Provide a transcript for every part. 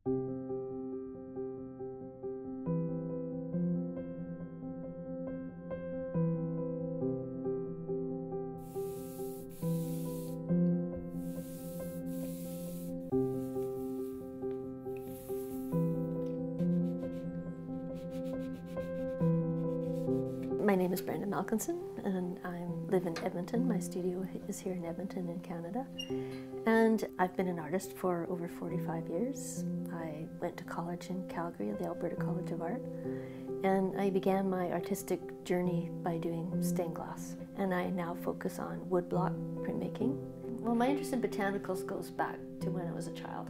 My name is Brenda Malkinson, and I live in Edmonton. My studio is here in Edmonton in Canada. And I've been an artist for over 45 years. I went to college in Calgary at the Alberta College of Art. And I began my artistic journey by doing stained glass. And I now focus on woodblock printmaking. Well, my interest in botanicals goes back to when I was a child.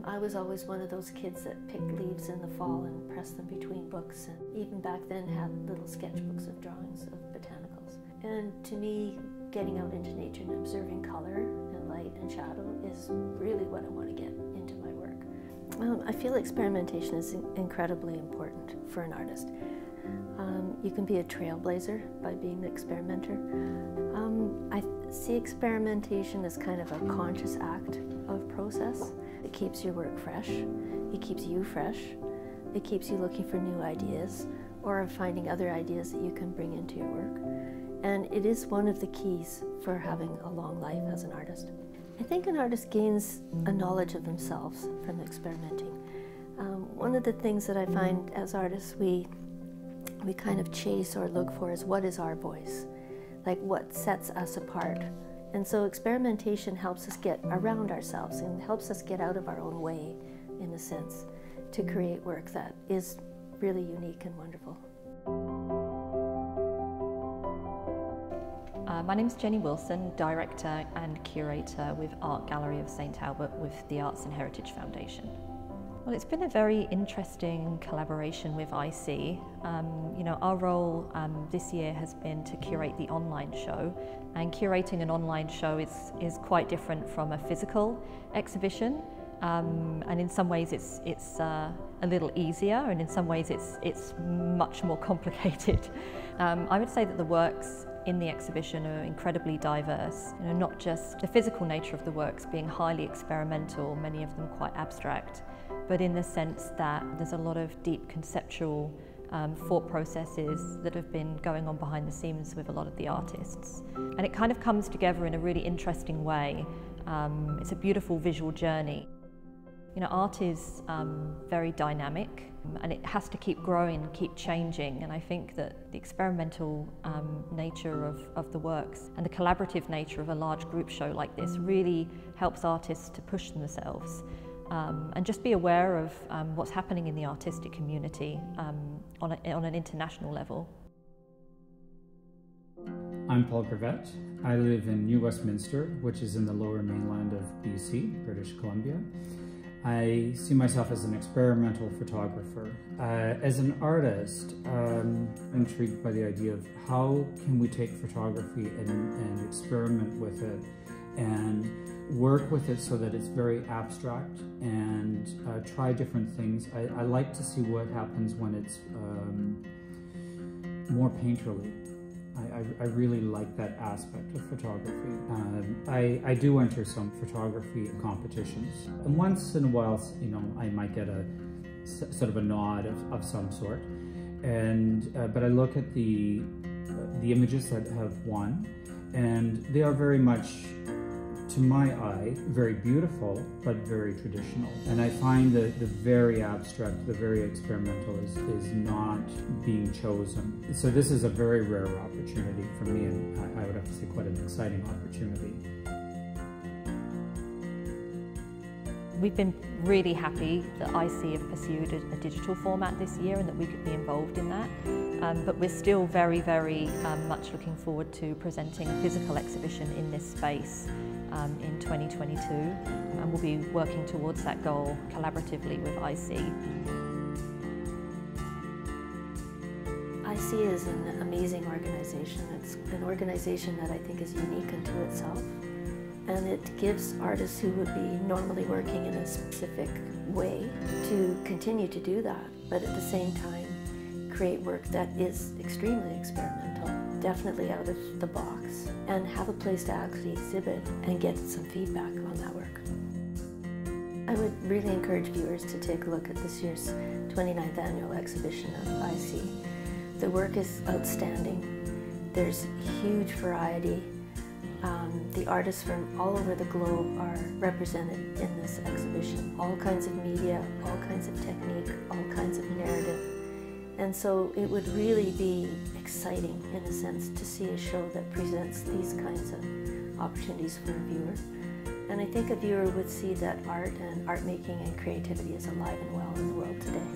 I was always one of those kids that picked leaves in the fall and pressed them between books, and even back then had little sketchbooks of drawings of botanicals. And to me, getting out into nature and observing color and light and shadow is really what I want to get into my work. I feel experimentation is incredibly important for an artist. You can be a trailblazer by being an experimenter. I see experimentation as kind of a conscious act of process. It keeps your work fresh, it keeps you fresh, it keeps you looking for new ideas or finding other ideas that you can bring into your work. And it is one of the keys for having a long life as an artist. I think an artist gains a knowledge of themselves from experimenting. One of the things that I find as artists we kind of chase or look for is what is our voice, like what sets us apart. And so experimentation helps us get around ourselves and helps us get out of our own way, in a sense, to create work that is really unique and wonderful. My name is Jenny Willson, Director and Curator with Art Gallery of St Albert with the Arts and Heritage Foundation. Well, it's been a very interesting collaboration with ISEA. Our role this year has been to curate the online show, and curating an online show is quite different from a physical exhibition. And in some ways it's a little easier, and in some ways it's much more complicated. I would say that the works in the exhibition are incredibly diverse. Not just the physical nature of the works being highly experimental, many of them quite abstract, but in the sense that there's a lot of deep conceptual thought processes that have been going on behind the scenes with a lot of the artists. And it kind of comes together in a really interesting way. It's a beautiful visual journey. Art is very dynamic, and it has to keep growing, keep changing, and I think that the experimental nature of the works and the collaborative nature of a large group show like this really helps artists to push themselves and just be aware of what's happening in the artistic community on an international level. I'm Paul Gravette. I live in New Westminster, which is in the lower mainland of BC, British Columbia. I see myself as an experimental photographer. As an artist, I'm intrigued by the idea of how can we take photography and experiment with it and work with it so that it's very abstract and try different things. I like to see what happens when it's more painterly. I really like that aspect of photography. I do enter some photography competitions, and once in a while, I might get a sort of a nod of some sort. But I look at the images that have won, and they are very much, to my eye, very beautiful, but very traditional. And I find that the very abstract, the very experimental is not being chosen. So this is a very rare opportunity for me, and I would have to say quite an exciting opportunity. We've been really happy that ISEA have pursued a digital format this year and that we could be involved in that. But we're still very, very much looking forward to presenting a physical exhibition in this space in 2022, and we'll be working towards that goal collaboratively with ISEA. ISEA is an amazing organization. It's an organization that I think is unique unto itself, and it gives artists who would be normally working in a specific way to continue to do that, but at the same time create work that is extremely experimental, definitely out of the box, and have a place to actually exhibit and get some feedback on that work. I would really encourage viewers to take a look at this year's 29th annual exhibition of ISEA. The work is outstanding. There's huge variety. The artists from all over the globe are represented in this exhibition. All kinds of media, all kinds of technique, all kinds of narrative. And so it would really be exciting, in a sense, to see a show that presents these kinds of opportunities for a viewer. And I think a viewer would see that art and art making and creativity is alive and well in the world today.